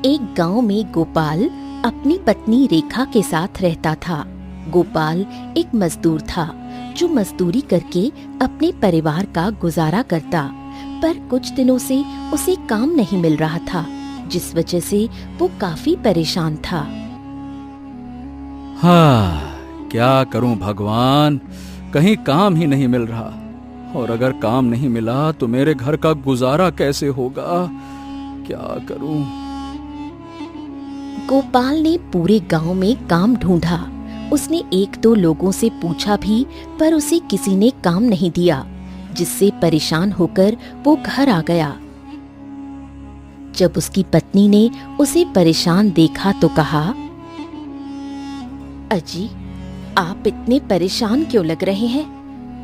एक गांव में गोपाल अपनी पत्नी रेखा के साथ रहता था। गोपाल एक मजदूर था जो मजदूरी करके अपने परिवार का गुजारा करता, पर कुछ दिनों से उसे काम नहीं मिल रहा था, जिस वजह से वो काफी परेशान था। क्या करूं भगवान, कहीं काम ही नहीं मिल रहा, और अगर काम नहीं मिला तो मेरे घर का गुजारा कैसे होगा, क्या करूं। गोपाल ने पूरे गांव में काम ढूंढा। उसने एक दो लोगों से पूछा भी, पर उसे किसी ने काम नहीं दिया, जिससे परेशान होकर वो घर आ गया। जब उसकी पत्नी ने उसे परेशान देखा तो कहा, अजी, आप इतने परेशान क्यों लग रहे हैं?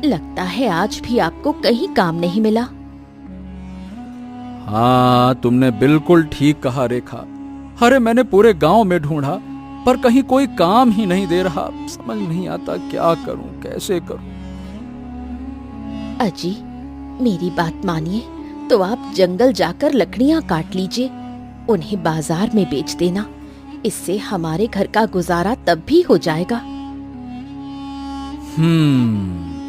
लगता है आज भी आपको कहीं काम नहीं मिला। हाँ, तुमने बिल्कुल ठीक कहा रेखा। अरे मैंने पूरे गांव में ढूंढा, पर कहीं कोई काम ही नहीं दे रहा। समझ नहीं आता क्या करूं, कैसे करूं। अजी, मेरी बात मानिए तो आप जंगल जाकर लकड़ियां काट लीजिए, उन्हें बाजार में बेच देना। इससे हमारे घर का गुजारा तब भी हो जाएगा।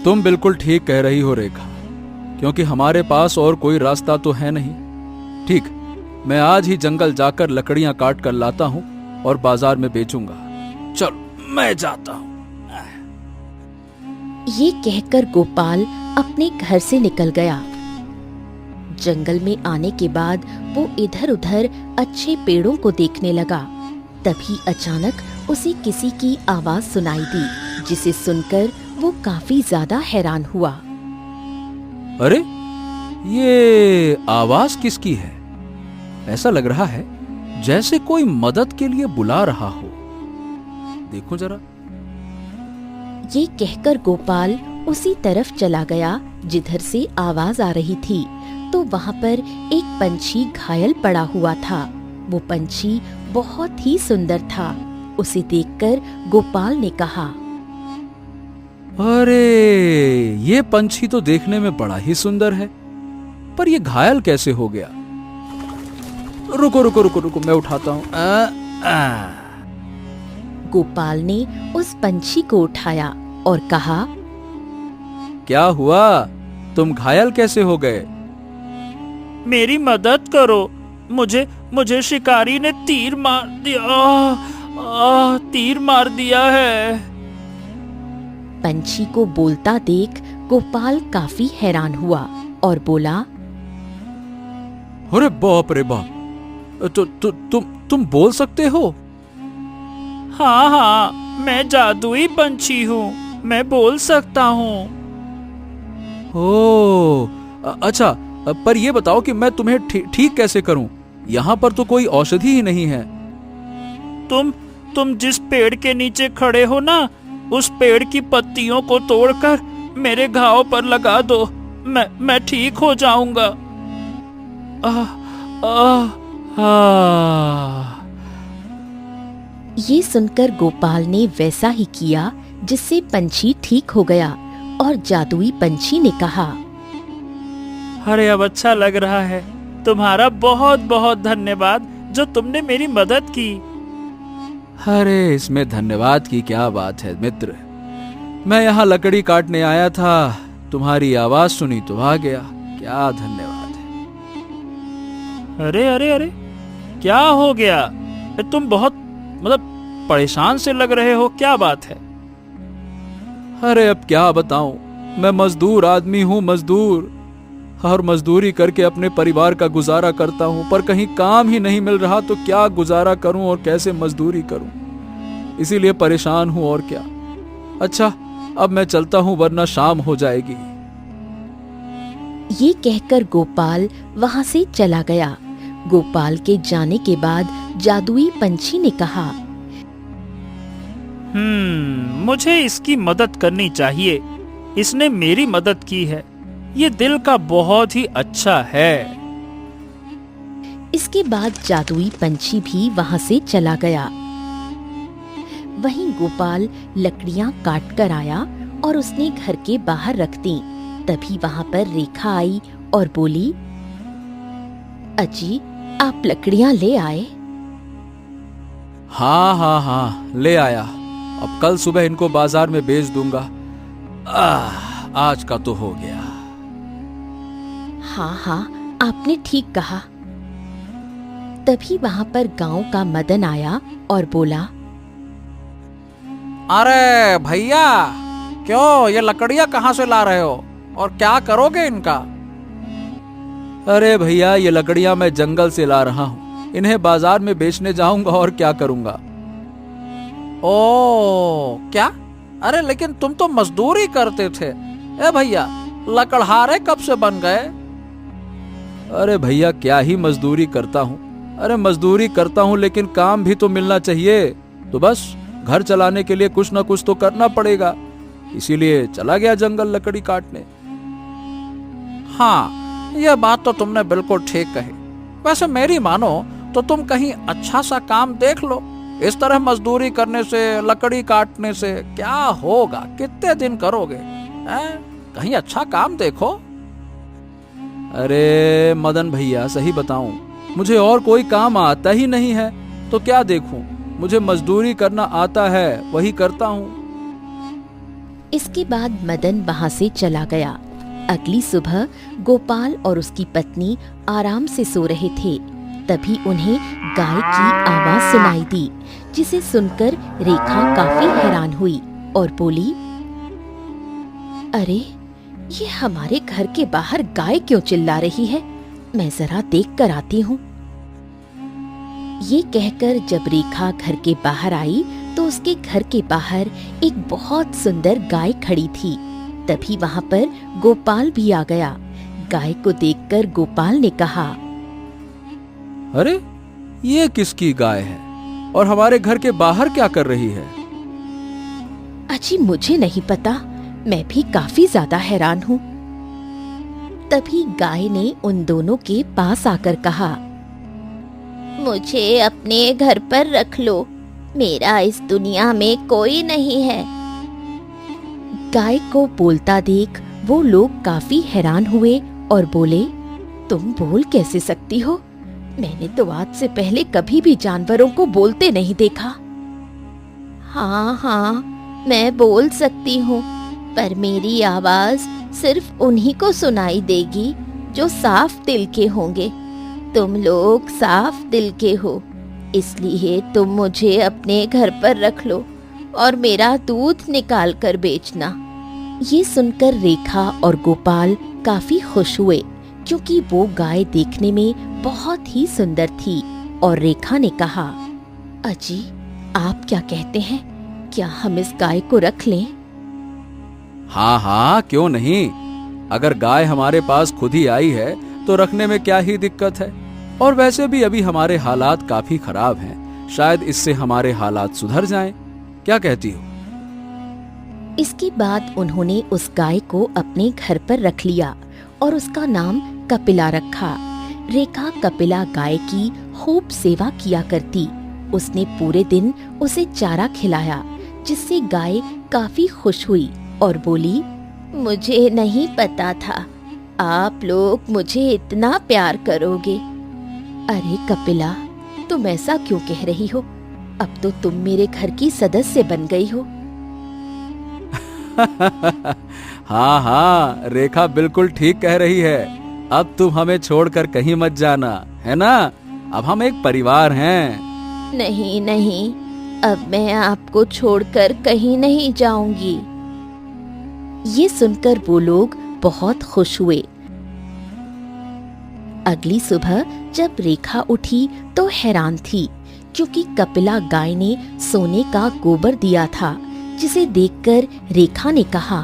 तुम बिल्कुल ठीक कह रही हो रेखा, क्योंकि हमारे पास और कोई रास्ता तो है नहीं। ठीक, मैं आज ही जंगल जाकर लकड़ियां काट कर लाता हूं और बाजार में बेचूंगा। चलो मैं जाता हूं। ये कहकर गोपाल अपने घर से निकल गया। जंगल में आने के बाद वो इधर उधर अच्छे पेड़ों को देखने लगा। तभी अचानक उसे किसी की आवाज सुनाई दी, जिसे सुनकर वो काफी ज्यादा हैरान हुआ। अरे, ये आवाज किसकी है? ऐसा लग रहा है जैसे कोई मदद के लिए बुला रहा हो। देखो जरा। ये कहकर गोपाल उसी तरफ चला गया जिधर से आवाज आ रही थी, तो वहाँ पर एक पंछी घायल पड़ा हुआ था। वो पंछी बहुत ही सुंदर था। उसे देखकर गोपाल ने कहा, अरे, ये पंछी तो देखने में बड़ा ही सुंदर है, पर ये घायल कैसे हो गया? रुको रुको रुको रुको, मैं उठाता हूं। गोपाल ने उस पंछी को उठाया और कहा, क्या हुआ? तुम घायल कैसे हो गए? मेरी मदद करो, मुझे शिकारी ने तीर मार दिया। तीर मार दिया है। पंछी को बोलता देख गोपाल काफी हैरान हुआ और बोला, अरे बाप रे बाप, तुम बोल सकते हो? हाँ, मैं जादुई पंछी हूँ, मैं बोल सकता हूँ। ओह, अच्छा, पर ये बताओ कि मैं तुम्हें ठीक कैसे करूं? यहाँ पर तो कोई औषधि ही नहीं है। तुम जिस पेड़ के नीचे खड़े हो ना, उस पेड़ की पत्तियों को तोड़कर मेरे घाव पर लगा दो, मैं ठीक हो जाऊंगा। ये सुनकर गोपाल ने वैसा ही किया जिससे पंछी ठीक हो गया, और जादुई पंछी ने कहा, अरे अब अच्छा लग रहा है। तुम्हारा बहुत बहुत धन्यवाद जो तुमने मेरी मदद की। अरे, इसमें धन्यवाद की क्या बात है मित्र। मैं यहाँ लकड़ी काटने आया था, तुम्हारी आवाज सुनी तो आ गया। क्या धन्यवाद है। अरे अरे अरे, क्या हो गया? तुम बहुत परेशान से लग रहे हो, क्या बात है? अरे अब क्या बताऊं, मैं मजदूर आदमी हूँ, मजदूर, और मजदूरी करके अपने परिवार का गुजारा करता हूँ, पर कहीं काम ही नहीं मिल रहा, तो क्या गुजारा करूं और कैसे मजदूरी करूं, इसीलिए परेशान हूं। और क्या। अच्छा, अब मैं चलता हूं, वरना शाम हो जाएगी। ये कहकर गोपाल वहाँ से चला गया। गोपाल के जाने के बाद जादुई पंछी ने कहा, मुझे इसकी मदद करनी चाहिए। इसने मेरी मदद की है, ये दिल का बहुत ही अच्छा है। इसके बाद जादुई पंछी भी वहाँ से चला गया। वहीं गोपाल लकड़ियां काट कर आया और उसने घर के बाहर रख दी। तभी वहाँ पर रेखा आई और बोली, अजी, आप लकड़ियां ले आए? हाँ हाँ हाँ, ले आया। अब कल सुबह इनको बाजार में बेच दूंगा। आज का तो हो गया। हाँ हाँ, आपने ठीक कहा। तभी वहां पर गांव का मदन आया और बोला, अरे भैया, क्यों ये लकड़ियां कहाँ से ला रहे हो और क्या करोगे इनका? अरे भैया, ये लकड़ियां मैं जंगल से ला रहा हूँ, इन्हें बाजार में बेचने जाऊंगा और क्या करूंगा। ओ क्या? अरे लेकिन तुम तो मजदूरी करते थे। ए भैया, लकड़हारे कब से बन गए? अरे भैया, क्या ही मजदूरी करता हूँ। अरे मजदूरी करता हूँ लेकिन काम भी तो मिलना चाहिए, तो बस घर चलाने के लिए कुछ ना कुछ तो करना पड़ेगा, इसीलिए चला गया जंगल लकड़ी काटने। हाँ, यह बात तो तुमने बिल्कुल ठीक कही। वैसे मेरी मानो तो तुम कहीं अच्छा सा काम देख लो। इस तरह मजदूरी करने से, लकड़ी काटने से क्या होगा? कितने दिन करोगे? कहीं अच्छा काम देखो। अरे मदन भैया, सही बताऊं, मुझे और कोई काम आता ही नहीं है, तो क्या देखूं? मुझे मजदूरी करना आता है, वही करता हूँ। इसके बाद मदन वहां से चला गया। अगली सुबह गोपाल और उसकी पत्नी आराम से सो रहे थे। तभी उन्हें गाय की आवाज सुनाई दी, जिसे सुनकर रेखा काफी हैरान हुई और बोली, अरे ये हमारे घर के बाहर गाय क्यों चिल्ला रही है? मैं जरा देख कर आती हूँ। ये कहकर जब रेखा घर के बाहर आई तो उसके घर के बाहर एक बहुत सुंदर गाय खड़ी थी। तभी वहां पर गोपाल भी आ गया। गाय को देखकर गोपाल ने कहा, अरे ये किसकी गाय है और हमारे घर के बाहर क्या कर रही है? अजी मुझे नहीं पता, मैं भी काफी ज्यादा हैरान हूँ। तभी गाय ने उन दोनों के पास आकर कहा, मुझे अपने घर पर रख लो, मेरा इस दुनिया में कोई नहीं है। गाय को बोलता देख वो लोग काफी हैरान हुए और बोले, तुम बोल कैसे सकती हो? मैंने तो आज से पहले कभी भी जानवरों को बोलते नहीं देखा। हाँ हाँ, मैं बोल सकती हूँ, पर मेरी आवाज सिर्फ उन्हीं को सुनाई देगी जो साफ दिल के होंगे। तुम लोग साफ दिल के हो, इसलिए तुम मुझे अपने घर पर रख लो और मेरा दूध निकाल कर बेचना। ये सुनकर रेखा और गोपाल काफी खुश हुए, क्योंकि वो गाय देखने में बहुत ही सुंदर थी। और रेखा ने कहा, अजी आप क्या कहते हैं, क्या हम इस गाय को रख लें? हाँ हाँ, क्यों नहीं। अगर गाय हमारे पास खुद ही आई है तो रखने में क्या ही दिक्कत है। और वैसे भी अभी हमारे हालात काफी खराब हैं, शायद इससे हमारे हालात सुधर जाएं। क्या कहती हो? इसके बाद उन्होंने उस गाय को अपने घर पर रख लिया और उसका नाम कपिला रखा। रेखा कपिला गाय की खूब सेवा किया करती। उसने पूरे दिन उसे चारा खिलाया, जिससे गाय काफी खुश हुई और बोली, मुझे नहीं पता था आप लोग मुझे इतना प्यार करोगे। अरे कपिला, तुम ऐसा क्यों कह रही हो? अब तो तुम मेरे घर की सदस्य बन गई हो। हाँ हाँ, रेखा बिल्कुल ठीक कह रही है। अब तुम हमें छोड़कर कहीं मत जाना, है ना? अब हम एक परिवार हैं। नहीं नहीं, अब मैं आपको छोड़कर कहीं नहीं जाऊंगी। ये सुनकर वो लोग बहुत खुश हुए। अगली सुबह जब रेखा उठी तो हैरान थी, क्योंकि कपिला गाय ने सोने का गोबर दिया था, जिसे देखकर रेखा ने कहा,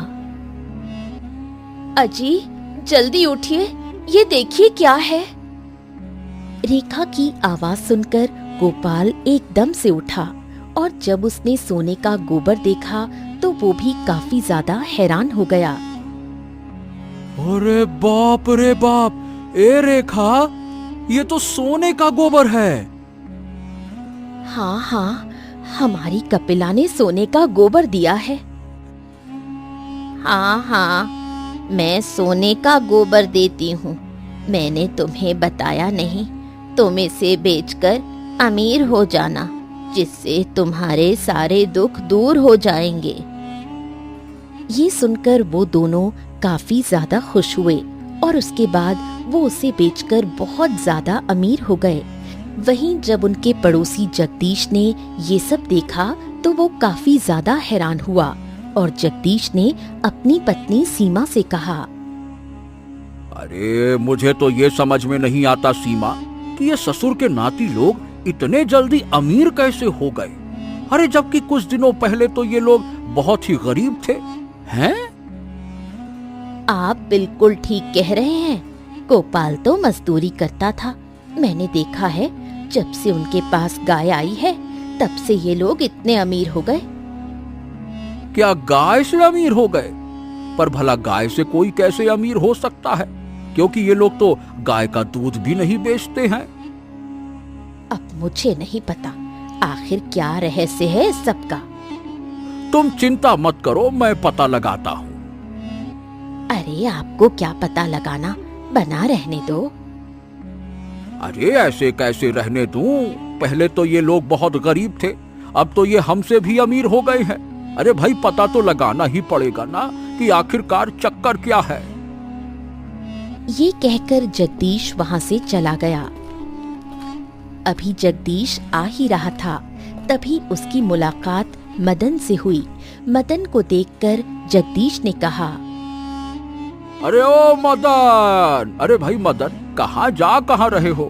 अजी जल्दी उठिए, ये देखिए क्या है। रेखा की आवाज सुनकर गोपाल एकदम से उठा और जब उसने सोने का गोबर देखा तो वो भी काफी ज्यादा हैरान हो गया। अरे बाप रे बाप, ए रेखा, ये तो सोने का गोबर है। हाँ हाँ, हमारी कपिला ने सोने का गोबर दिया है। हाँ हाँ, मैं सोने का गोबर देती हूँ। मैंने तुम्हें बताया नहीं, तुम इसे बेचकर अमीर हो जाना, जिससे तुम्हारे सारे दुख दूर हो जाएंगे। ये सुनकर वो दोनों काफी ज्यादा खुश हुए और उसके बाद वो उसे बेचकर बहुत ज्यादा अमीर हो गए। वहीं जब उनके पड़ोसी जगदीश ने ये सब देखा तो वो काफी ज्यादा हैरान हुआ और जगदीश ने अपनी पत्नी सीमा से कहा, अरे मुझे तो ये समझ में नहीं आता सीमा कि ये ससुर के नाती लोग इतने जल्दी अमीर कैसे हो गए। अरे जबकि कुछ दिनों पहले तो ये लोग बहुत ही गरीब थे। हैं? आप बिल्कुल ठीक कह रहे हैं। गोपाल तो मजदूरी करता था। मैंने देखा है जब से उनके पास गाय आई है तब से ये लोग इतने अमीर हो गए। क्या गाय से अमीर हो गए? पर भला गाय से कोई कैसे अमीर हो सकता है, क्योंकि ये लोग तो गाय का दूध भी नहीं बेचते हैं। अब मुझे नहीं पता आखिर क्या रहस्य है इस सब का। तुम चिंता मत करो, मैं पता लगाता हूँ। अरे आपको क्या पता लगाना, बना रहने दो। अरे ऐसे कैसे रहने दूं? पहले तो ये लोग बहुत गरीब थे, अब तो ये हमसे भी अमीर हो गए हैं। अरे भाई पता तो लगाना ही पड़ेगा ना कि आखिरकार चक्कर क्या है। ये कहकर जगदीश वहां से चला गया। अभी जगदीश आ ही रहा था तभी उसकी मुलाकात मदन से हुई। मदन को देखकर जगदीश ने कहा, अरे ओ मदन, अरे भाई मदन, कहाँ रहे हो?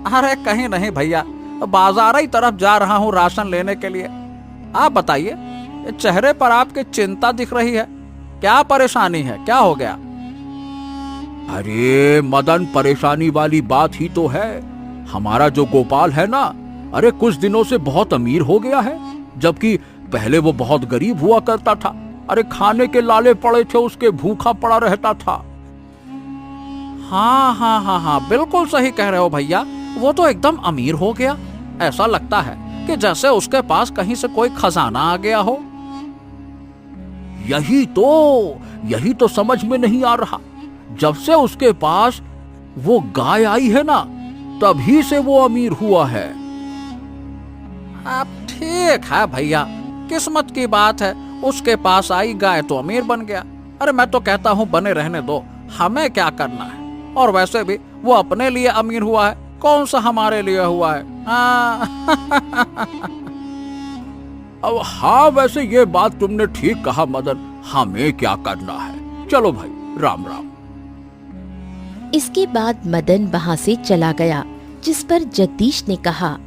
अरे कहीं नहीं भैया, बाजार ही तरफ जा रहा हूँ राशन लेने के लिए। आप बताइए, चेहरे पर आपकी चिंता दिख रही है, क्या परेशानी है, क्या हो गया? अरे मदन, परेशानी वाली बात ही तो है। हमारा जो गोपाल है ना, अरे कुछ दिनों से बहुत अमीर हो गया है, जबकि पहले वो बहुत गरीब हुआ करता था। अरे खाने के लाले पड़े थे उसके, भूखा पड़ा रहता था। हाँ हाँ हाँ हाँ, बिल्कुल सही कह रहे हो भैया, वो तो एकदम अमीर हो गया। ऐसा लगता है कि जैसे उसके पास कहीं से कोई खजाना आ गया हो। यही तो समझ में नहीं आ रहा। जब से उसके पास वो गाय आई है ना, तभी से वो अमीर हुआ है। अब ठीक है भैया, किस्मत की बात है, उसके पास आई गाय तो अमीर बन गया। अरे मैं तो कहता हूँ बने रहने दो, हमें क्या करना है। और वैसे भी वो अपने लिए अमीर हुआ है, कौन सा हमारे लिए हुआ है। अब हाँ, वैसे ये बात तुमने ठीक कहा मदन, हमें क्या करना है। चलो भाई, राम राम। इसके बाद मदन वहां से चला गया, जिस पर जगदीश ने कहा,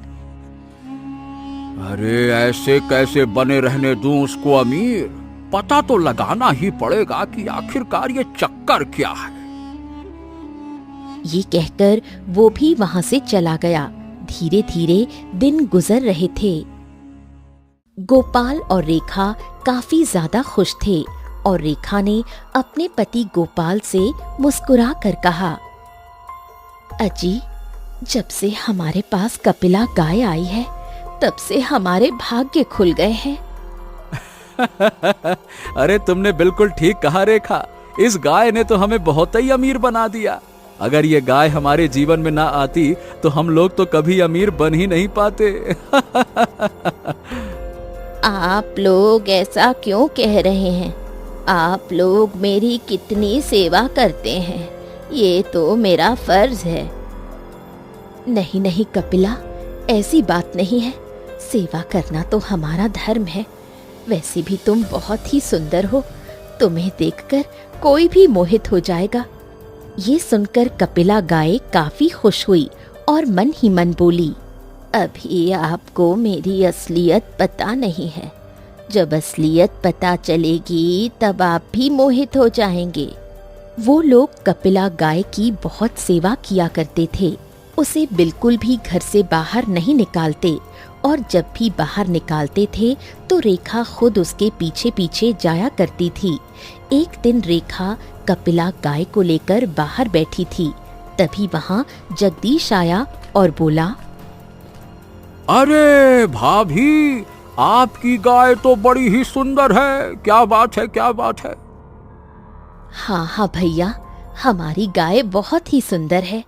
अरे ऐसे कैसे बने रहने दूं उसको अमीर? पता तो लगाना ही पड़ेगा कि आखिरकार ये चक्कर क्या है। ये कहकर वो भी वहां से चला गया। धीरे धीरे दिन गुजर रहे थे। गोपाल और रेखा काफी ज्यादा खुश थे और रेखा ने अपने पति गोपाल से मुस्कुरा कर कहा, अजी, जब से हमारे पास कपिला गाय आई है तब से हमारे भाग्य खुल गए हैं। अरे तुमने बिल्कुल ठीक कहा रेखा, इस गाय ने तो हमें बहुत ही अमीर बना दिया। अगर ये गाय हमारे जीवन में ना आती तो हम लोग तो कभी अमीर बन ही नहीं पाते। आप लोग ऐसा क्यों कह रहे हैं? आप लोग मेरी कितनी सेवा करते हैं, ये तो मेरा फर्ज है। नहीं नहीं कपिला, ऐसी बात नहीं है, सेवा करना तो हमारा धर्म है। वैसे भी तुम बहुत ही सुंदर हो, तुम्हें देखकर कोई भी मोहित हो जाएगा। ये सुनकर कपिला गाय काफी खुश हुई और मन ही मन बोली, अभी आपको मेरी असलियत पता नहीं है, जब असलियत पता चलेगी तब आप भी मोहित हो जाएंगे। वो लोग कपिला गाय की बहुत सेवा किया करते थे, उसे बिल्कुल भी घर से बाहर नहीं निकालते और जब भी बाहर निकालते थे तो रेखा खुद उसके पीछे पीछे जाया करती थी। एक दिन रेखा कपिला गाय को लेकर बाहर बैठी थी, तभी वहां जगदीश आया और बोला, अरे भाभी, आपकी गाय तो बड़ी ही सुंदर है, क्या बात है, क्या बात है? हाँ हाँ भैया, हमारी गाय बहुत ही सुंदर है।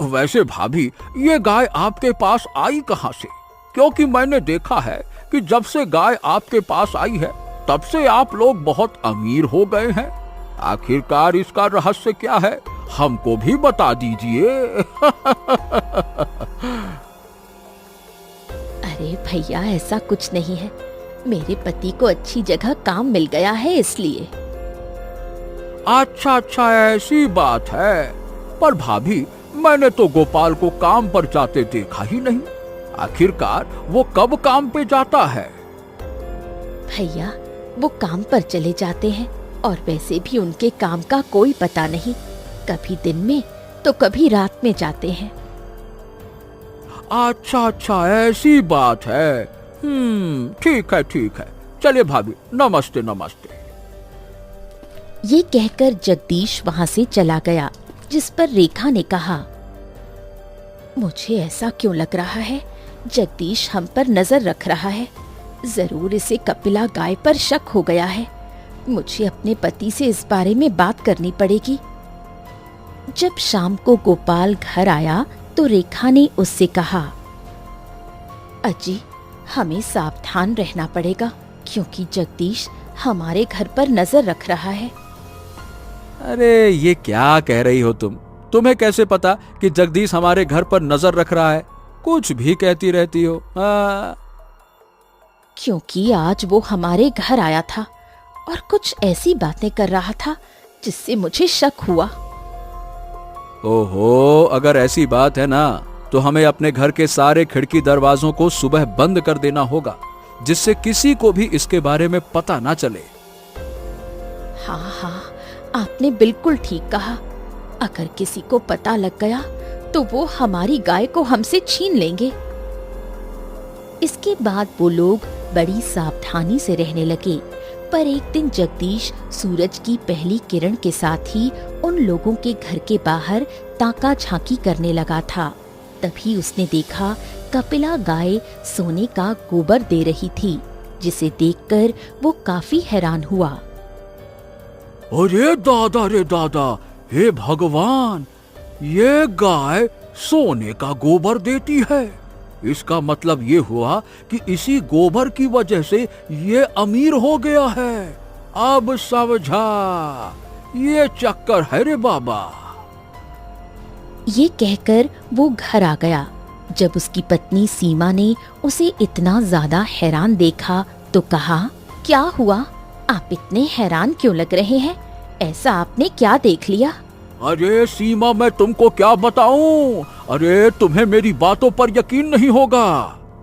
वैसे भाभी, ये गाय आपके पास आई कहाँ से? क्योंकि मैंने देखा है कि जब से गाय आपके पास आई है तब से आप लोग बहुत अमीर हो गए हैं। आखिरकार इसका रहस्य क्या है, हमको भी बता दीजिए। अरे भैया, ऐसा कुछ नहीं है। मेरे पति को अच्छी जगह काम मिल गया है इसलिए। अच्छा अच्छा, ऐसी बात है। पर भाभी, मैंने तो गोपाल को काम पर जाते देखा ही नहीं। आखिरकार वो कब काम पे जाता है? भैया, वो काम पर चले जाते हैं और वैसे भी उनके काम का कोई पता नहीं। कभी दिन में तो कभी रात में जाते हैं। अच्छा अच्छा, ऐसी बात है। ठीक है ठीक है। चलिए भाभी, नमस्ते नमस्ते। ये कहकर जगदीश वहां से चला गया, जिस पर रेखा ने कहा, मुझे ऐसा क्यों लग रहा है, जगदीश हम पर नजर रख रहा है। जरूर इसे कपिला गाय पर शक हो गया है। मुझे अपने पति से इस बारे में बात करनी पड़ेगी। जब शाम को गोपाल घर आया तो रेखा ने उससे कहा, अजी, हमें सावधान रहना पड़ेगा क्योंकि जगदीश हमारे घर पर नजर रख रहा है। अरे ये क्या कह रही हो तुम? तुम्हें कैसे पता कि जगदीश हमारे घर पर नजर रख रहा है? कुछ भी कहती रहती हो। क्योंकि आज वो हमारे घर आया था और कुछ ऐसी बातें कर रहा था जिससे मुझे शक हुआ। ओहो, अगर ऐसी बात है ना तो हमें अपने घर के सारे खिड़की दरवाजों को सुबह बंद कर देना होगा, जिससे किसी को भी इसके बारे में पता ना चले। हाँ हाँ, आपने बिल्कुल ठीक कहा। अगर किसी को पता लग गया तो वो हमारी गाय को हमसे छीन लेंगे। इसके बाद वो लोग बड़ी सावधानी से रहने लगे। पर एक दिन जगदीश सूरज की पहली किरण के साथ ही उन लोगों के घर के बाहर ताका झांकी करने लगा था। तभी उसने देखा कपिला गाय सोने का गोबर दे रही थी, जिसे देखकर वो काफी हैरान हुआ। अरे दादा रे दादा, हे भगवान, ये गाय सोने का गोबर देती है। इसका मतलब ये हुआ कि इसी गोबर की वजह से ये अमीर हो गया है। अब समझा, ये चक्कर है रे बाबा। ये कहकर वो घर आ गया। जब उसकी पत्नी सीमा ने उसे इतना ज्यादा हैरान देखा तो कहा, क्या हुआ? आप इतने हैरान क्यों लग रहे हैं? ऐसा आपने क्या देख लिया? अरे सीमा, मैं तुमको क्या बताऊं? अरे तुम्हें मेरी बातों पर यकीन नहीं होगा।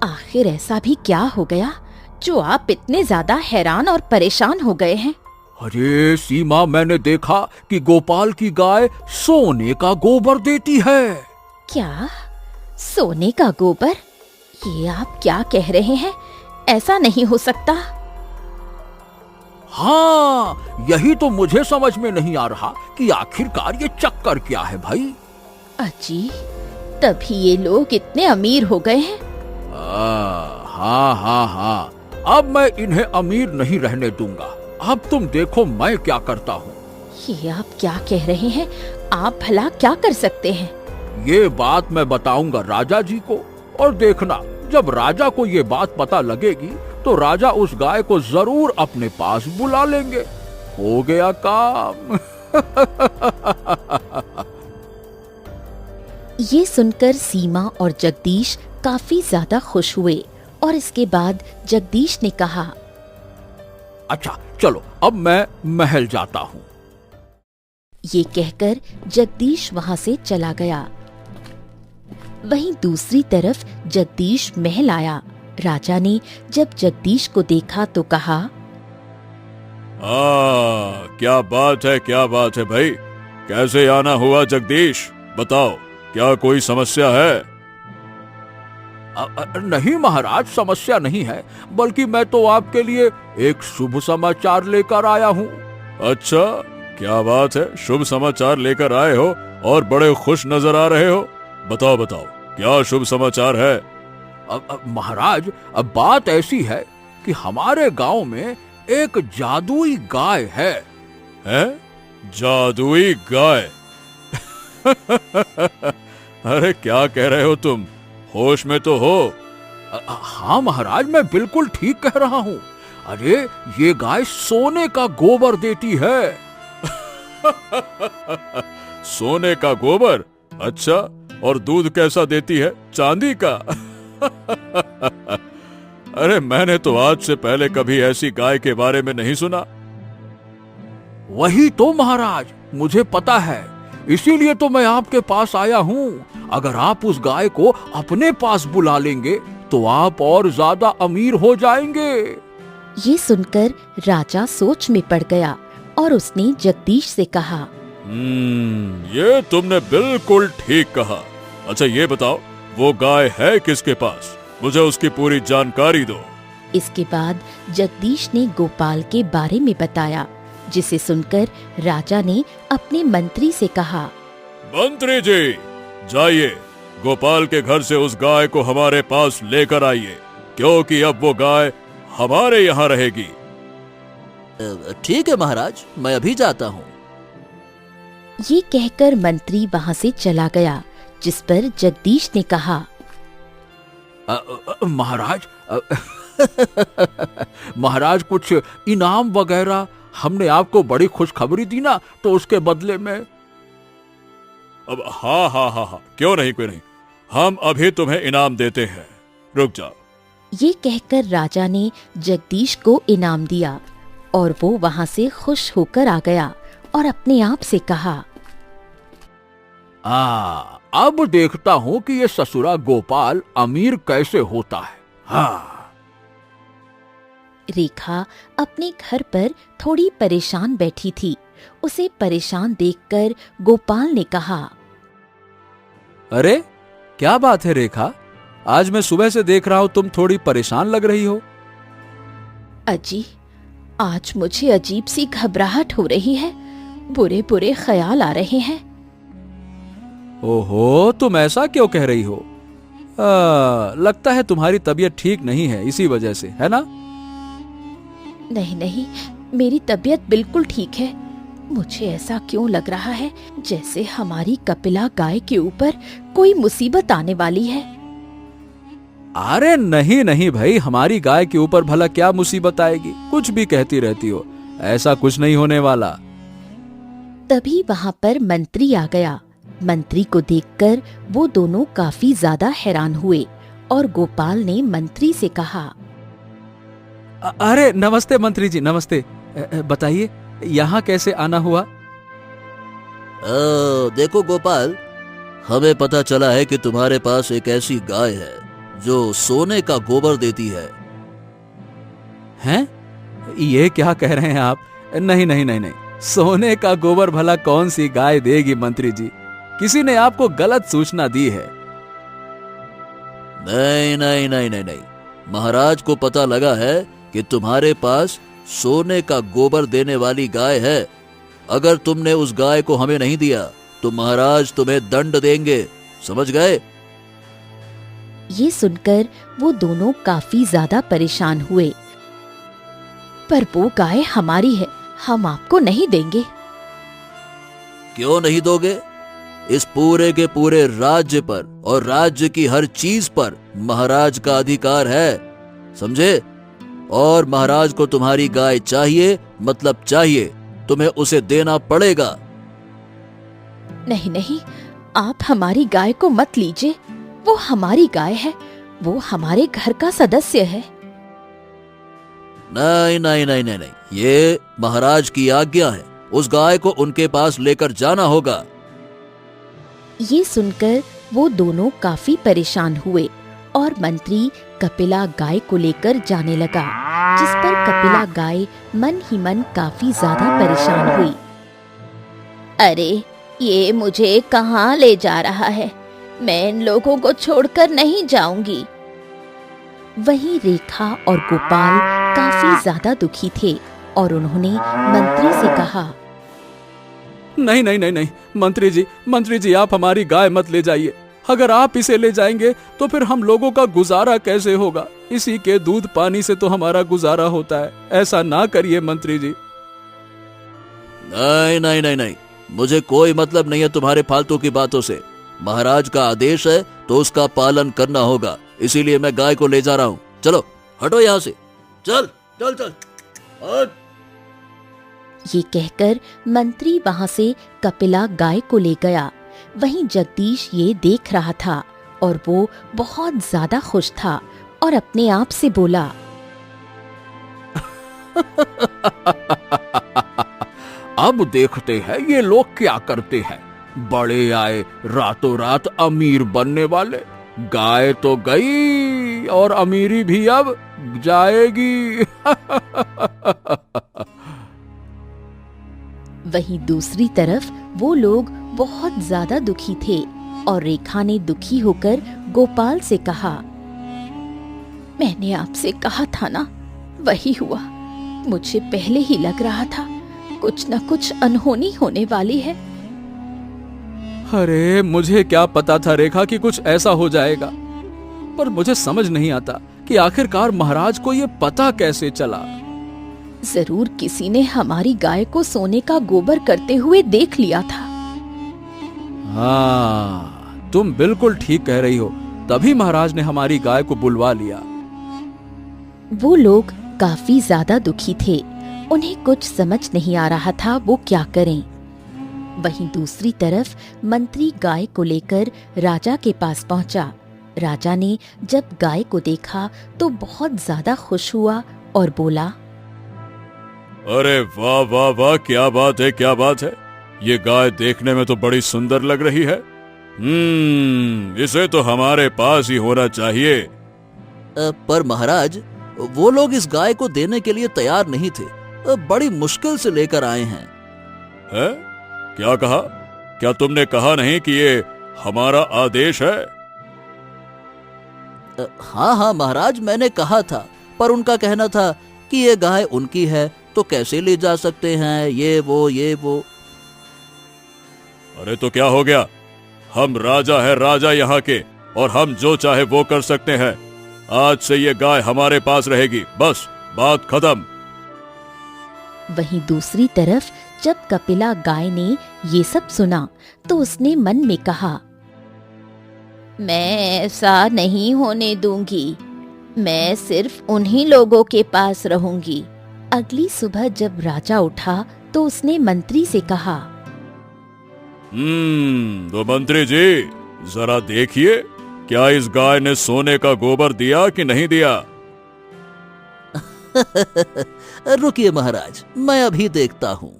आखिर ऐसा भी क्या हो गया जो आप इतने ज्यादा हैरान और परेशान हो गए हैं? अरे सीमा, मैंने देखा कि गोपाल की गाय सोने का गोबर देती है। क्या? सोने का गोबर? ये आप क्या कह रहे हैं? ऐसा नहीं हो सकता। हाँ, यही तो मुझे समझ में नहीं आ रहा कि आखिरकार ये चक्कर क्या है भाई। अजी, तभी ये लोग इतने अमीर हो गए हैं। हाँ हाँ हाँ, अब मैं इन्हें अमीर नहीं रहने दूंगा। अब तुम देखो मैं क्या करता हूँ। ये आप क्या कह रहे हैं? आप भला क्या कर सकते हैं? ये बात मैं बताऊंगा राजा जी को, और देखना, जब राजा को ये बात पता लगेगी तो राजा उस गाय को जरूर अपने पास बुला लेंगे। हो गया काम। ये सुनकर सीमा और जगदीश काफी ज्यादा खुश हुए और इसके बाद जगदीश ने कहा, अच्छा चलो, अब मैं महल जाता हूँ। ये कहकर जगदीश वहां से चला गया। वहीं दूसरी तरफ जगदीश महल आया। राजा ने जब जगदीश को देखा तो कहा, क्या बात है भाई? कैसे आना हुआ जगदीश? बताओ, क्या कोई समस्या है? नहीं महाराज, समस्या नहीं है, बल्कि मैं तो आपके लिए एक शुभ समाचार लेकर आया हूँ। अच्छा, क्या बात है? शुभ समाचार लेकर आए हो और बड़े खुश नजर आ रहे हो। बताओ बताओ, क्या शुभ समाचार है? महाराज, अब बात ऐसी है कि हमारे गांव में एक जादुई गाय है। हैं? जादुई गाय? अरे क्या कह रहे हो तुम? होश में तो हो? हाँ महाराज, मैं बिल्कुल ठीक कह रहा हूँ। अरे ये गाय सोने का गोबर देती है। सोने का गोबर? अच्छा, और दूध कैसा देती है? चांदी का? अरे मैंने तो आज से पहले कभी ऐसी गाय के बारे में नहीं सुना। वही तो महाराज, मुझे पता है, इसीलिए तो मैं आपके पास आया हूँ। अगर आप उस गाय को अपने पास बुला लेंगे तो आप और ज्यादा अमीर हो जाएंगे। ये सुनकर राजा सोच में पड़ गया और उसने जगदीश से कहा, ये तुमने बिल्कुल ठीक कहा। अच्छा ये बताओ, वो गाय है किसके पास? मुझे उसकी पूरी जानकारी दो। इसके बाद जगदीश ने गोपाल के बारे में बताया, जिसे सुनकर राजा ने अपने मंत्री से कहा, मंत्री जी, जाइए गोपाल के घर से उस गाय को हमारे पास लेकर आइए, क्योंकि अब वो गाय हमारे यहाँ रहेगी। ठीक है महाराज, मैं अभी जाता हूँ। ये कहकर मंत्री वहाँ से चला गया, जिस पर जगदीश ने कहा, महाराज, महाराज कुछ इनाम वगैरह, हमने आपको बड़ी खुशखबरी दी ना, तो उसके बदले में। अब हाँ, क्यों नहीं, कोई नहीं, हम अभी तुम्हें इनाम देते हैं, रुक जाओ। ये कहकर राजा ने जगदीश को इनाम दिया और वो वहाँ से खुश होकर आ गया और अपने आप से कहा, अब देखता हूँ कि ये ससुरा गोपाल अमीर कैसे होता है। हाँ। रेखा अपने घर पर थोड़ी परेशान बैठी थी। उसे परेशान देखकर गोपाल ने कहा, अरे क्या बात है रेखा, आज मैं सुबह से देख रहा हूँ तुम थोड़ी परेशान लग रही हो। अजी, आज मुझे अजीब सी घबराहट हो रही है, बुरे बुरे ख्याल आ रहे हैं। ओहो, तुम ऐसा क्यों कह रही हो? लगता है तुम्हारी तबीयत ठीक नहीं है, इसी वजह से, है ना? नहीं, मेरी तबीयत बिल्कुल ठीक है। मुझे ऐसा क्यों लग रहा है जैसे हमारी कपिला गाय के ऊपर कोई मुसीबत आने वाली है। अरे नहीं भाई, हमारी गाय के ऊपर भला क्या मुसीबत आएगी? कुछ भी कहती रहती हो, ऐसा कुछ नहीं होने वाला। तभी वहाँ पर मंत्री आ गया। मंत्री को देखकर वो दोनों काफी ज्यादा हैरान हुए और गोपाल ने मंत्री से कहा, अरे नमस्ते मंत्री जी, नमस्ते। बताइए यहाँ कैसे आना हुआ? देखो गोपाल, हमें पता चला है कि तुम्हारे पास एक ऐसी गाय है जो सोने का गोबर देती है। हैं? ये क्या कह रहे हैं आप? नहीं, सोने का गोबर भला कौन सी गाय देगी मंत्री जी? किसी ने आपको गलत सूचना दी है। नहीं, महाराज को पता लगा है कि तुम्हारे पास सोने का गोबर देने वाली गाय है। अगर तुमने उस गाय को हमें नहीं दिया तो महाराज तुम्हें दंड देंगे, समझ गए? ये सुनकर वो दोनों काफी ज्यादा परेशान हुए। पर वो गाय हमारी है, हम आपको नहीं देंगे। क्यों नहीं दोगे? इस पूरे के पूरे राज्य पर और राज्य की हर चीज पर महाराज का अधिकार है, समझे? और महाराज को तुम्हारी गाय चाहिए, मतलब चाहिए, तुम्हें उसे देना पड़ेगा। नहीं, आप हमारी गाय को मत लीजिए। वो हमारी गाय है, वो हमारे घर का सदस्य है। नहीं, ये महाराज की आज्ञा है। उस गाय को उनके पास लेकर जाना होगा। ये सुनकर वो दोनों काफी परेशान हुए और मंत्री कपिला गाय को लेकर जाने लगा, जिस पर कपिला गाय मन ही मन काफी ज्यादा परेशान हुई। अरे ये मुझे कहाँ ले जा रहा है? मैं इन लोगों को छोड़कर नहीं जाऊंगी। वहीं रेखा और गोपाल काफी ज्यादा दुखी थे और उन्होंने मंत्री से कहा, नहीं, मंत्री जी आप हमारी गाय मत ले जाइए। अगर आप इसे ले जाएंगे तो फिर हम लोगों का गुजारा कैसे होगा? इसी के दूध पानी से तो हमारा गुजारा होता है। ऐसा ना करिए मंत्री जी। नहीं, मुझे कोई मतलब नहीं है तुम्हारे फालतू की बातों से। महाराज का आदेश है तो उसका पालन करना होगा, इसीलिए मैं गाय को ले जा रहा हूँ। चलो हटो यहाँ से, चल चल चल हट। ये कहकर मंत्री वहां से कपिला गाय को ले गया। वहीं जगदीश ये देख रहा था और वो बहुत ज्यादा खुश था और अपने आप से बोला, अब देखते हैं ये लोग क्या करते हैं। बड़े आए रातों रात अमीर बनने वाले। गाय तो गई और अमीरी भी अब जाएगी। वहीं दूसरी तरफ वो लोग बहुत ज्यादा दुखी थे और रेखा ने दुखी होकर गोपाल से कहा, मैंने आपसे कहा था ना, वही हुआ। मुझे पहले ही लग रहा था कुछ न कुछ अनहोनी होने वाली है। अरे मुझे क्या पता था रेखा कि कुछ ऐसा हो जाएगा, पर मुझे समझ नहीं आता कि आखिरकार महाराज को ये पता कैसे चला। जरूर किसी ने हमारी गाय को सोने का गोबर करते हुए देख लिया था। हाँ, तुम बिल्कुल ठीक कह रही हो, तभी महाराज ने हमारी गाय को बुलवा लिया। वो लोग काफी ज्यादा दुखी थे। उन्हें कुछ समझ नहीं आ रहा था वो क्या करें। वहीं दूसरी तरफ मंत्री गाय को लेकर राजा के पास पहुंचा। राजा ने जब गाय को देखा तो बहुत ज्यादा खुश हुआ और बोला, अरे वाह वाह वाह, क्या बात है, क्या बात है। ये गाय देखने में तो बड़ी सुंदर लग रही है। इसे तो हमारे पास ही होना चाहिए। पर महाराज, वो लोग इस गाय को देने के लिए तैयार नहीं थे। बड़ी मुश्किल से लेकर आए हैं। है? क्या कहा? क्या तुमने कहा नहीं कि ये हमारा आदेश है? हाँ हाँ महाराज, मैंने कहा था, पर उनका कहना था कि ये गाय उनकी है तो कैसे ले जा सकते हैं, ये वो। अरे तो क्या हो गया? हम राजा है, राजा यहाँ के, और हम जो चाहे वो कर सकते हैं। आज से ये गाय हमारे पास रहेगी, बस बात खत्म। वहीं दूसरी तरफ जब कपिला गाय ने ये सब सुना तो उसने मन में कहा, मैं ऐसा नहीं होने दूंगी। मैं सिर्फ उन्हीं लोगों के पास रहूंगी। अगली सुबह जब राजा उठा तो उसने मंत्री से कहा, तो मंत्री जी, जरा देखिए क्या इस गाय ने सोने का गोबर दिया कि नहीं दिया? रुकिए महाराज, मैं अभी देखता हूँ।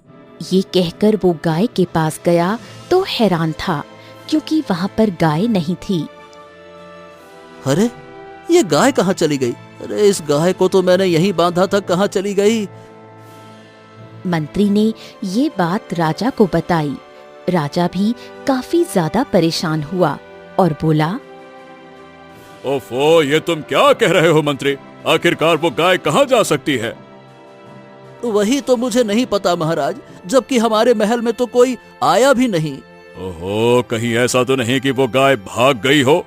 ये कहकर वो गाय के पास गया तो हैरान था क्योंकि वहाँ पर गाय नहीं थी। अरे ये गाय कहाँ चली गई? अरे इस गाय को तो मैंने यहीं बांधा था, कहाँ चली गई? मंत्री ने ये बात राजा को बताई। राजा भी काफी ज्यादा परेशान हुआ और बोला, ओफो, ये तुम क्या कह रहे हो मंत्री? आखिरकार वो गाय कहाँ जा सकती है? वही तो मुझे नहीं पता महाराज, जबकि हमारे महल में तो कोई आया भी नहीं। ओहो, कहीं ऐसा तो नहीं कि वो गाय भाग गई हो?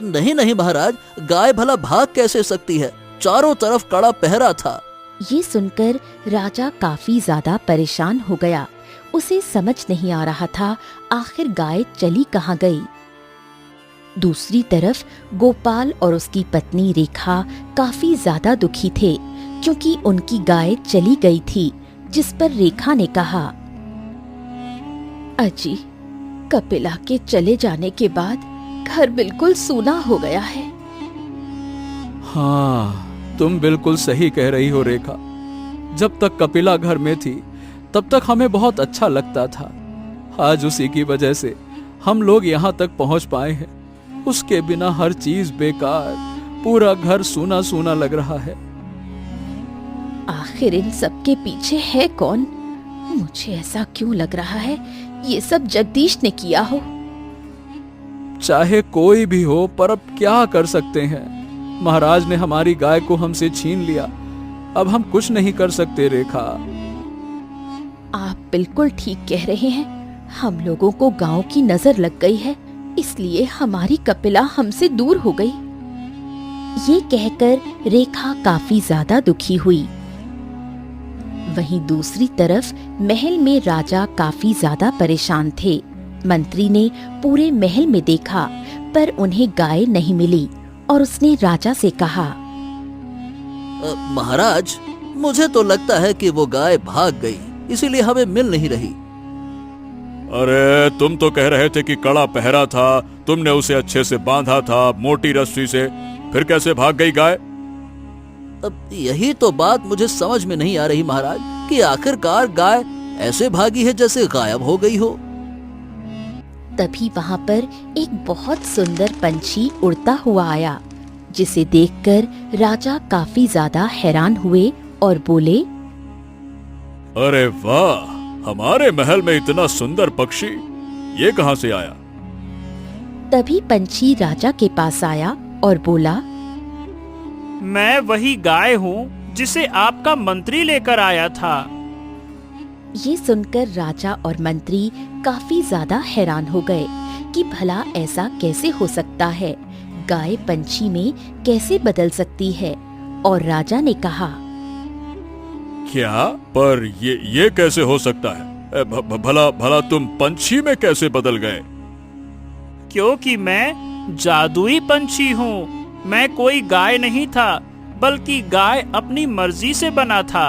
नहीं महाराज, गाय भला भाग कैसे सकती है? चारों तरफ कड़ा पहरा था। ये सुनकर राजा काफी ज्यादा परेशान हो गया। उसे समझ नहीं आ रहा था आखिर गाय चली कहाँ गई। दूसरी तरफ गोपाल और उसकी पत्नी रेखा काफी ज्यादा दुखी थे क्योंकि उनकी गाय चली गई थी, जिस पर रेखा ने कहा, अजी, कपिला के चले जाने के बाद घर बिल्कुल सूना हो गया है। हाँ, तुम बिल्कुल सही कह रही हो रेखा। जब तक कपिला घर में थी तब तक हमें बहुत अच्छा लगता था। आज उसी की वजह से हम लोग यहाँ तक पहुँच पाए हैं। उसके बिना हर चीज बेकार, पूरा घर सूना सूना लग रहा है। आखिर इन सब के पीछे है कौन? मुझे ऐसा क्यों लग रहा है ये सब जगदीश ने किया हो। चाहे कोई भी हो, पर अब क्या कर सकते हैं? महाराज ने हमारी गाय को हमसे छीन लिया। अब हम कुछ नहीं कर सकते रेखा। आप बिल्कुल ठीक कह रहे हैं। हम लोगों को गांव की नजर लग गई है, इसलिए हमारी कपिला हमसे दूर हो गई। ये कहकर रेखा काफी ज्यादा दुखी हुई। वहीं दूसरी तरफ महल में राजा काफी ज्यादा परेशान थे। मंत्री ने पूरे महल में देखा पर उन्हें गाय नहीं मिली और उसने राजा से कहा, महाराज, मुझे तो लगता है कि वो गाय भाग गई, इसीलिए हमें मिल नहीं रही। अरे तुम तो कह रहे थे कि कड़ा पहरा था, तुमने उसे अच्छे से बांधा था मोटी रस्सी से, फिर कैसे भाग गई गाय? अब यही तो बात मुझे समझ में नहीं आ रही महाराज, कि आखिरकार गाय ऐसे भागी है जैसे गायब हो गई हो। तभी वहाँ पर एक बहुत सुंदर पंछी उड़ता हुआ आया, जिसे देखकर राजा काफी ज्यादा हैरान हुए और बोले, अरे वाह, हमारे महल में इतना सुंदर पक्षी, ये कहाँ से आया? तभी पंछी राजा के पास आया और बोला, मैं वही गाय हूँ जिसे आपका मंत्री लेकर आया था। ये सुनकर राजा और मंत्री काफी ज्यादा हैरान हो गए कि भला ऐसा कैसे हो सकता है, गाय पंछी में कैसे बदल सकती है। और राजा ने कहा, क्या? पर ये कैसे हो सकता है? भला भला तुम पंछी में कैसे बदल गए? क्योंकि मैं जादुई पंछी हूँ। मैं कोई गाय नहीं था, बल्कि गाय अपनी मर्जी से बना था।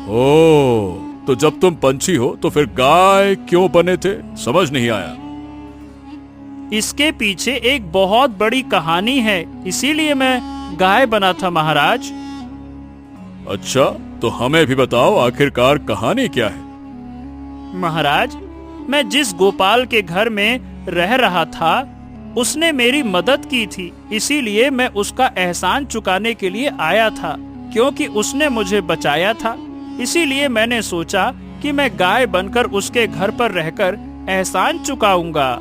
ओह, तो जब तुम पंछी हो तो फिर गाय क्यों बने थे? समझ नहीं आया। इसके पीछे एक बहुत बड़ी कहानी है, इसीलिए मैं गाय बना था महाराज। अच्छा, तो हमें भी बताओ, आखिरकार कहानी क्या है? महाराज, मैं जिस गोपाल के घर में रह रहा था, उसने मेरी मदद की थी, इसीलिए मैं उसका एहसान चुकाने के लिए आया था। क्योंकि उसने मुझे बचाया था, इसीलिए मैंने सोचा कि मैं गाय बनकर उसके घर पर रहकर एहसान चुकाऊंगा।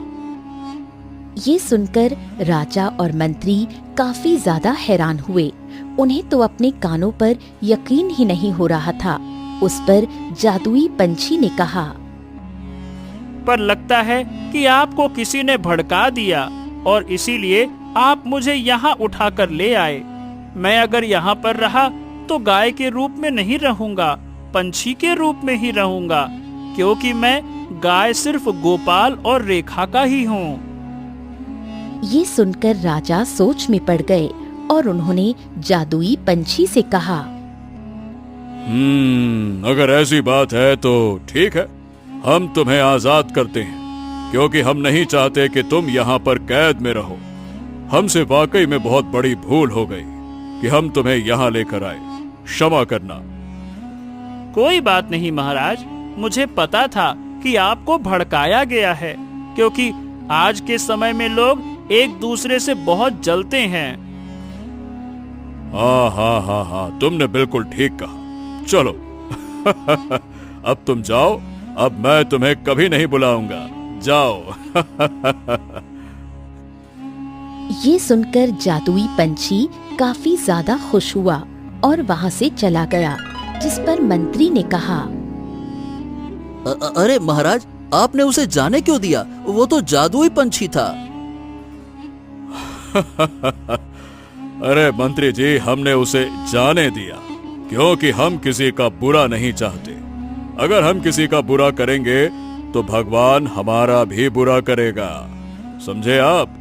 ये सुनकर राजा और मंत्री काफी ज्यादा हैरान हुए। उन्हें तो अपने कानों पर यकीन ही नहीं हो रहा था। उस पर जादुई पंछी ने कहा, पर लगता है कि आपको किसी ने भड़का दिया और इसीलिए आप मुझे यहाँ उठाकर ले आए। मैं अगर यहाँ पर रहा तो गाय के रूप में नहीं रहूंगा, पंछी के रूप में ही रहूंगा, क्योंकि मैं गाय सिर्फ गोपाल और रेखा का ही हूँ। ये सुनकर राजा सोच में पड़ गए और उन्होंने जादुई पंछी से कहा, अगर ऐसी बात है तो ठीक है, हम तुम्हें आजाद करते हैं, क्योंकि हम नहीं चाहते कि तुम यहाँ पर कैद में रहो। हमसे वाकई में बहुत बड़ी भूल हो गई कि हम तुम्हें यहाँ लेकर आए, क्षमा करना। कोई बात नहीं महाराज, मुझे पता था कि आपको भड़काया गया है, क्योंकि आज के समय में लोग एक दूसरे से बहुत जलते हैं। हाँ, तुमने बिल्कुल ठीक कहा। चलो अब तुम जाओ, अब मैं तुम्हें कभी नहीं बुलाऊंगा, जाओ। ये सुनकर जादुई पंछी काफी ज्यादा खुश हुआ और वहाँ से चला गया, जिस पर मंत्री ने कहा, अरे महाराज, आपने उसे जाने क्यों दिया? वो तो जादुई पंछी था। अरे मंत्री जी, हमने उसे जाने दिया क्योंकि हम किसी का बुरा नहीं चाहते। अगर हम किसी का बुरा करेंगे तो भगवान हमारा भी बुरा करेगा, समझे आप?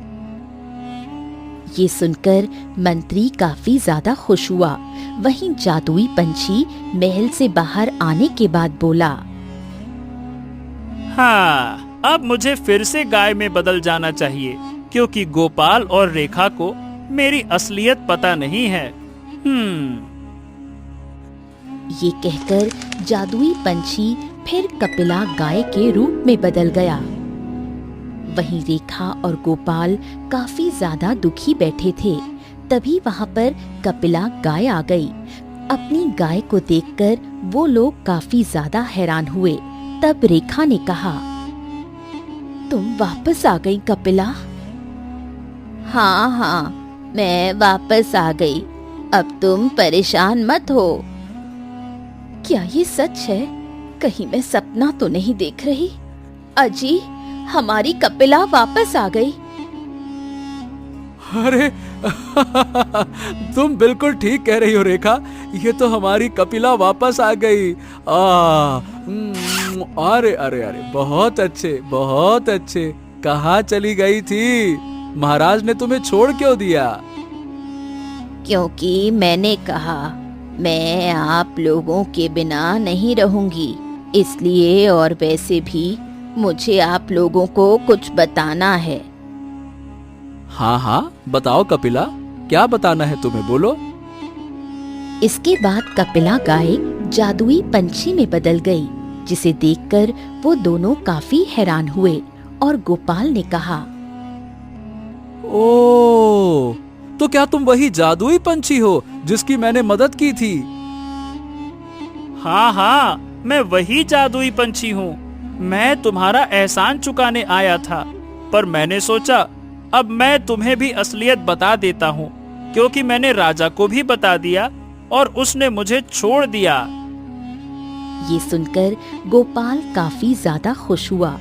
ये सुनकर मंत्री काफी ज्यादा खुश हुआ। वहीं जादुई पंछी महल से बाहर आने के बाद बोला, हाँ, अब मुझे फिर से गाय में बदल जाना चाहिए, क्योंकि गोपाल और रेखा को मेरी असलियत पता नहीं है। ये कहकर जादुई पंछी फिर कपिला गाय के रूप में बदल गया। वहीं रेखा और गोपाल काफी ज्यादा दुखी बैठे थे। तभी वहाँ पर कपिला गाय आ गई। अपनी गाय को देखकर वो लोग काफी ज्यादा हैरान हुए। तब रेखा ने कहा, तुम वापस आ गई कपिला? हाँ, मैं वापस आ गई। अब तुम परेशान मत हो। क्या ये सच है? कहीं मैं सपना तो नहीं देख रही? अजी, हमारी कपिला वापस आ गई। अरे तुम बिल्कुल ठीक कह रही हो रेखा, ये तो हमारी कपिला वापस आ गई। अरे अरे अरे, बहुत अच्छे, बहुत अच्छे। कहाँ चली गई थी? महाराज ने तुम्हें छोड़ क्यों दिया? क्योंकि मैंने कहा मैं आप लोगों के बिना नहीं रहूंगी, इसलिए। और वैसे भी मुझे आप लोगों को कुछ बताना है। हाँ हाँ, बताओ कपिला, क्या बताना है तुम्हें, बोलो। इसके बाद कपिला गाय जादुई पंछी में बदल गई, जिसे देखकर वो दोनों काफी हैरान हुए। और गोपाल ने कहा, ओ, तो क्या तुम वही जादुई पंछी हो जिसकी मैंने मदद की थी? हाँ हाँ, मैं वही जादुई पंछी हूँ। मैं तुम्हारा एहसान चुकाने आया था, पर मैंने सोचा अब मैं तुम्हें भी असलियत बता देता हूँ, क्योंकि मैंने राजा को भी बता दिया और उसने मुझे छोड़ दिया। ये सुनकर गोपाल काफी ज्यादा खुश हुआ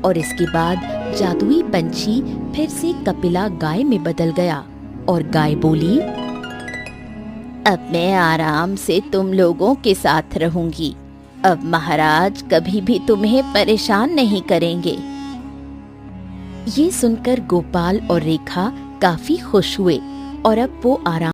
और इसके बाद जादुई पंछी फिर से कपिला गाय में बदल गया और गाय बोली, अब मैं आराम से तुम लोगों के साथ रहूंगी। अब महाराज कभी भी तुम्हें परेशान नहीं करेंगे। ये सुनकर गोपाल और रेखा काफी खुश हुए और अब वो आराम